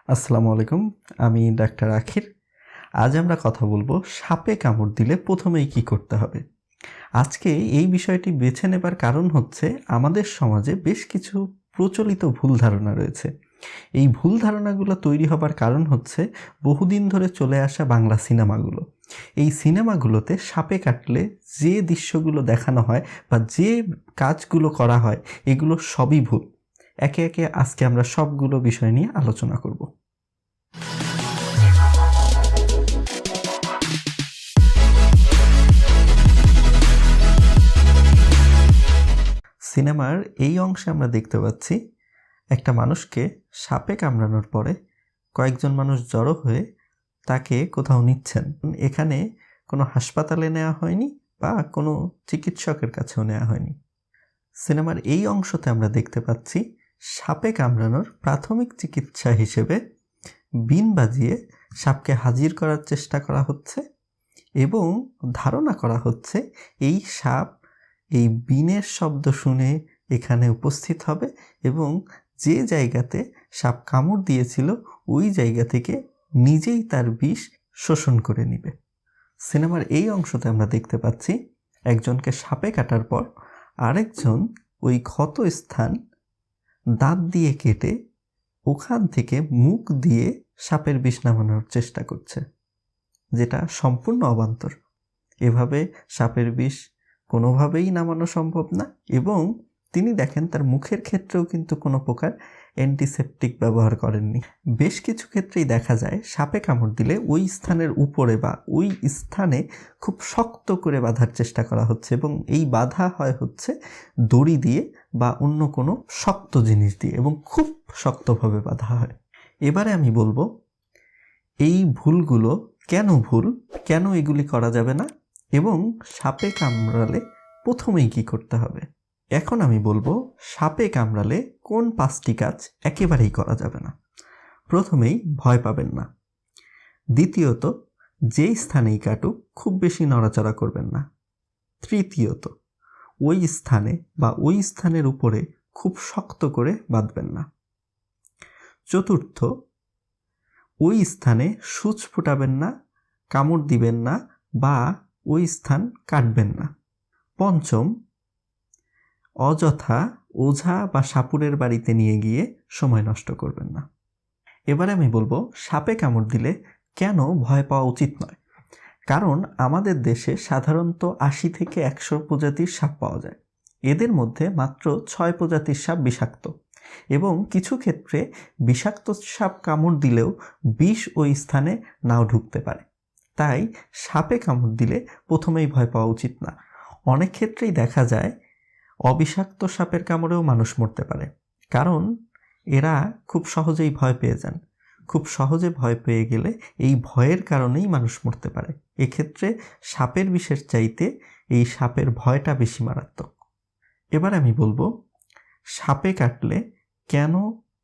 আসসালামু আলাইকুম। আমি ডাক্তার আখির। আজ আমরা কথা বলবো সাপে কামড় দিলে প্রথমেই কি করতে হবে। আজকে এই বিষয়টি বেছে নেবার কারণ হচ্ছে আমাদের সমাজে বেশ কিছু প্রচলিত ভুল ধারণা রয়েছে। এই ভুল ধারণাগুলো তৈরি হবার কারণ হচ্ছে বহুদিন ধরে চলে আসা বাংলা সিনেমাগুলো। এই সিনেমাগুলোতে সাপে কাটলে যে দৃশ্যগুলো দেখানো হয় বা যে কাজগুলো করা হয় এগুলো সবই ভুল। একে একে আজকে আমরা সবগুলো বিষয় নিয়ে আলোচনা করব। সিনেমার এই অংশে আমরা দেখতে পাচ্ছি একটা মানুষকে সাপে কামড়ানোর পরে কয়েকজন মানুষ জড়ো হয়ে তাকে কোথাও নিচ্ছেন। এখানে কোনো হাসপাতালে নেওয়া হয়নি বা কোনো চিকিৎসকের কাছেও নেওয়া হয়নি। সিনেমার এই অংশতে আমরা দেখতে পাচ্ছি সাপে কামড়ানোর প্রাথমিক চিকিৎসা হিসেবে বিন বাজিয়ে সাপকে হাজির করার চেষ্টা করা হচ্ছে এবং ধারণা করা হচ্ছে এই সাপ এই বিনের শব্দ শুনে এখানে উপস্থিত হবে এবং যে জায়গাতে সাপ কামড় দিয়েছিল ওই জায়গা থেকে নিজেই তার বিষ শোষণ করে নেবে। সিনেমার এই অংশতে আমরা দেখতে পাচ্ছি একজনকে সাপে কাটার পর আরেকজন ওই ক্ষত স্থান দাঁত দিয়ে কেটে ওখান থেকে মুখ দিয়ে সাপের বিষ নামানোর চেষ্টা করছে, যেটা সম্পূর্ণ অবান্তর। এভাবে সাপের বিষ কোনোভাবেই নামানো সম্ভব না এবং তিনি দেখেন তার মুখের ক্ষেত্রেও কিন্তু কোনো প্রকার অ্যান্টিসেপটিক ব্যবহার করেননি। বেশ কিছু ক্ষেত্রেই দেখা যায় সাপে কামড় দিলে ওই স্থানের উপরে বা ওই স্থানে খুব শক্ত করে বাঁধার চেষ্টা করা হচ্ছে এবং এই বাঁধা হচ্ছে দড়ি দিয়ে বা অন্য কোনো শক্ত জিনিস দিয়ে এবং খুব শক্তভাবে বাঁধা হয়। এবারে আমি বলবো এই ভুলগুলো কেন ভুল, কেন এগুলি করা যাবে না এবং সাপে কামড়ালে প্রথমেই কি করতে হবে। এখন আমি বলবো সাপে কামড়ালে কোন 5টি কাজ একেবারেই করা যাবে না। প্রথমেই ভয় পাবেন না। দ্বিতীয়ত যেই স্থানেই কাটুক খুব বেশি নড়াচড়া করবেন না। তৃতীয়ত ওই স্থানে বা ওই স্থানের উপরে খুব শক্ত করে বাঁধবেন না। চতুর্থ ওই স্থানে সূচ ফুটাবেন না, কামড় দিবেন না বা ওই স্থান কাটবেন না। পঞ্চম অযথা ওঝা বা সাপুড়ের বাড়িতে নিয়ে গিয়ে সময় নষ্ট করবেন না। এবারে আমি বলবো সাপে কামড় দিলে কেন ভয় পাওয়া উচিত নয়। কারণ আমাদের দেশে সাধারণত 80 থেকে 100 প্রজাতির সাপ পাওয়া যায়। এদের মধ্যে মাত্র 6 প্রজাতির সাপ বিষাক্ত এবং কিছু ক্ষেত্রে বিষাক্ত সাপ কামড় দিলেও বিষ ওই স্থানে নাও ঢুকতে পারে। তাই সাপে কামড় দিলে প্রথমেই ভয় পাওয়া উচিত না। অনেক ক্ষেত্রেই দেখা যায় অবিষাক্ত সাপের কামড়েও মানুষ মরতে পারে, কারণ এরা খুব সহজেই ভয় পেয়ে যান। খুব সহজে ভয় পেয়ে গেলে এই ভয়ের কারণেই মানুষ মরতে পারে। এক্ষেত্রে সাপের বিষের চাইতে এই সাপের ভয়টা বেশি মারাত্মক। এবার আমি বলবো সাপে কাটলে কেন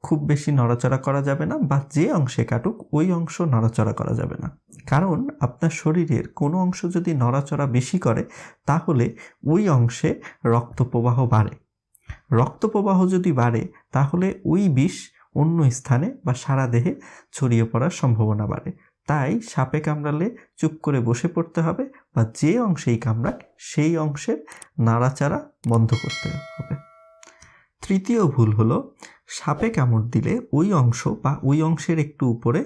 খুব বেশি নড়াচড়া করা যাবে না বা যে অংশে কাটুক ওই অংশ নড়াচড়া করা যাবে না। কারণ আপনার শরীরের কোনো অংশ যদি নড়াচড়া বেশি করে তাহলে ওই অংশে রক্ত প্রবাহ বাড়ে। রক্ত প্রবাহ যদি বাড়ে তাহলে ওই বিষ অন্য স্থানে বা সারা দেহে ছড়িয়ে পড়ার সম্ভাবনা বাড়ে। তাই সাপে কামড়ালে চুপ করে বসে পড়তে হবে বা যে অংশেই কামড়াক সেই অংশের নাড়াচাড়া বন্ধ করতে হবে। তৃতীয় ভুল হলো সাপে কামড় দিলে ওই অংশ বা ওই অংশের একটু উপরে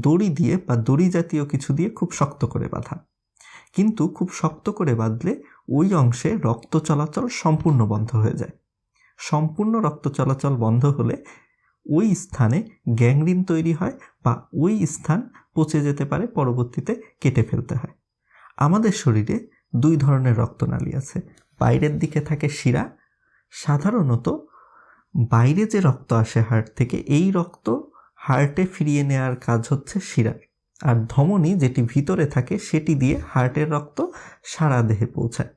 দড়ি দিয়ে বা দড়ি জাতীয় কিছু দিয়ে খুব শক্ত করে বাঁধা। কিন্তু খুব শক্ত করে বাঁধলে ওই অংশে রক্ত চলাচল সম্পূর্ণ বন্ধ হয়ে যায়। সম্পূর্ণ রক্ত চলাচল বন্ধ হলে ওই স্থানে গ্যাংগ্রিন তৈরি হয় বা ওই স্থান পচে যেতে পারে, পরবর্তীতে কেটে ফেলতে হয়। আমাদের শরীরে 2 ধরনের রক্তনালী আছে। বাইরের দিকে থাকে শিরা। সাধারণত বাইরে যে রক্ত আসে হার্ট থেকে এই রক্ত হার্টে ফিরিয়ে নেওয়ার কাজ হচ্ছে শিরার, আর ধমনী যেটি ভিতরে থাকে সেটি দিয়ে হার্টের রক্ত সারা দেহে পৌঁছায়।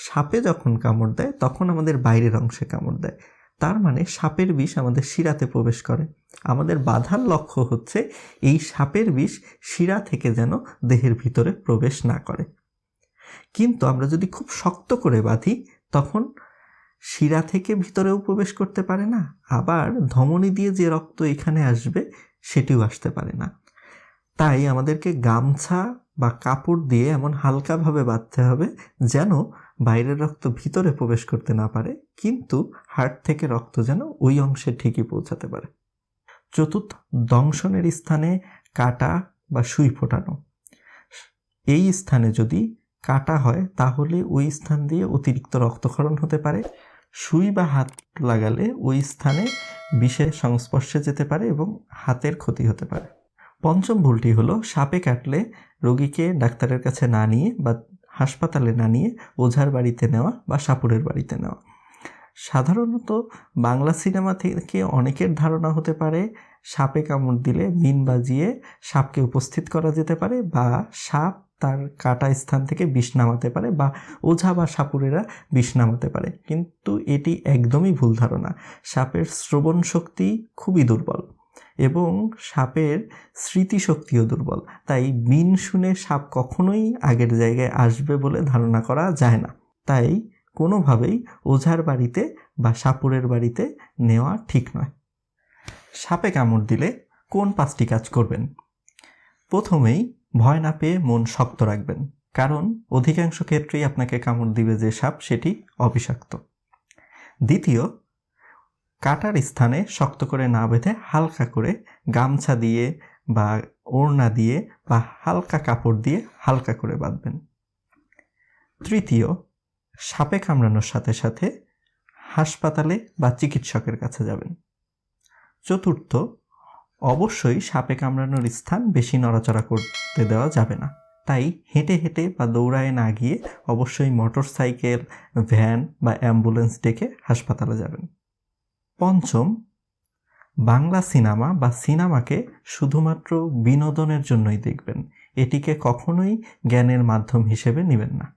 সাপে যখন কামড় দেয় তখন আমাদের বাইরের অংশে কামড় দেয়, তার মানে সাপের বিষ আমাদের শিরাতে প্রবেশ করে। আমাদের বাধার লক্ষ্য হচ্ছে এই সাপের বিষ শিরা থেকে যেন দেহের ভিতরে প্রবেশ না করে। কিন্তু আমরা যদি খুব শক্ত করে বাঁধি তখন শিরা থেকে ভিতরেও প্রবেশ করতে পারে না, আবার ধমনী দিয়ে যে রক্ত এখানে আসবে সেটিও আসতে পারে না। তাই আমাদেরকে গামছা বা কাপড় দিয়ে এমন হালকাভাবে বাঁধতে হবে যেন বাইরের রক্ত ভিতরে প্রবেশ করতে না পারে, কিন্তু হার্ট থেকে রক্ত যেন ওই অংশে ঠিকই পৌঁছাতে পারে। চতুর্থ, দংশনের স্থানে কাটা বা সুই ফোটানো। এই স্থানে যদি কাটা হয় তাহলে ওই স্থান দিয়ে অতিরিক্ত রক্তক্ষরণ হতে পারে। সুই বা হাত লাগালে ওই স্থানে বিষের সংস্পর্শে যেতে পারে এবং হাতের ক্ষতি হতে পারে। পঞ্চম ভুলটি হলো সাপে কাটলে রোগীকে ডাক্তারের কাছে না নিয়ে বা হাসপাতালে না নিয়ে ওঝার বাড়িতে নেওয়া বা সাপুড়ের বাড়িতে নেওয়া। সাধারণত বাংলা সিনেমা থেকে অনেকের ধারণা হতে পারে সাপে কামড় দিলে বিন বাজিয়ে সাপকে উপস্থিত করা যেতে পারে বা সাপ তার কাটা স্থান থেকে বিষ নামাতে পারে বা ওঝা বা সাপুড়েরা বিষ নামাতে পারে, কিন্তু এটি একদমই ভুল ধারণা। সাপের শ্রবণ শক্তি খুবই দুর্বল এবং সাপের স্মৃতিশক্তিও দুর্বল, তাই বিন শুনে সাপ কখনোই আগের জায়গায় আসবে বলে ধারণা করা যায় না। তাই কোনোভাবেই ওঝার বাড়িতে বা সাপুড়ের বাড়িতে নেওয়া ঠিক নয়। সাপে কামড় দিলে কোন 5টি কাজ করবেন? প্রথমেই ভয় না পেয়ে মন শক্ত রাখবেন, কারণ অধিকাংশ ক্ষেত্রেই আপনাকে কামড় দিবে যে সাপ সেটি অবিষাক্ত। দ্বিতীয়, কাটার স্থানে শক্ত করে না বেঁধে হালকা করে গামছা দিয়ে বা ওড়না দিয়ে বা হালকা কাপড় দিয়ে হালকা করে বাঁধবেন। তৃতীয়, সাপে কামড়ানোর সাথে সাথে হাসপাতালে বা চিকিৎসকের কাছে যাবেন। চতুর্থ, অবশ্যই সাপে কামড়ানোর স্থান বেশি নড়াচড়া করতে দেওয়া যাবে না, তাই হেঁটে হেঁটে বা দৌড়ায় না গিয়ে অবশ্যই মোটরসাইকেল, ভ্যান বা অ্যাম্বুলেন্স ডেকে হাসপাতালে যাবেন। পঞ্চম, বাংলা সিনেমা বা সিনেমাকে শুধুমাত্র বিনোদনের জন্যই দেখবেন, এটিকে কখনোই জ্ঞানের মাধ্যম হিসেবে নেবেন না।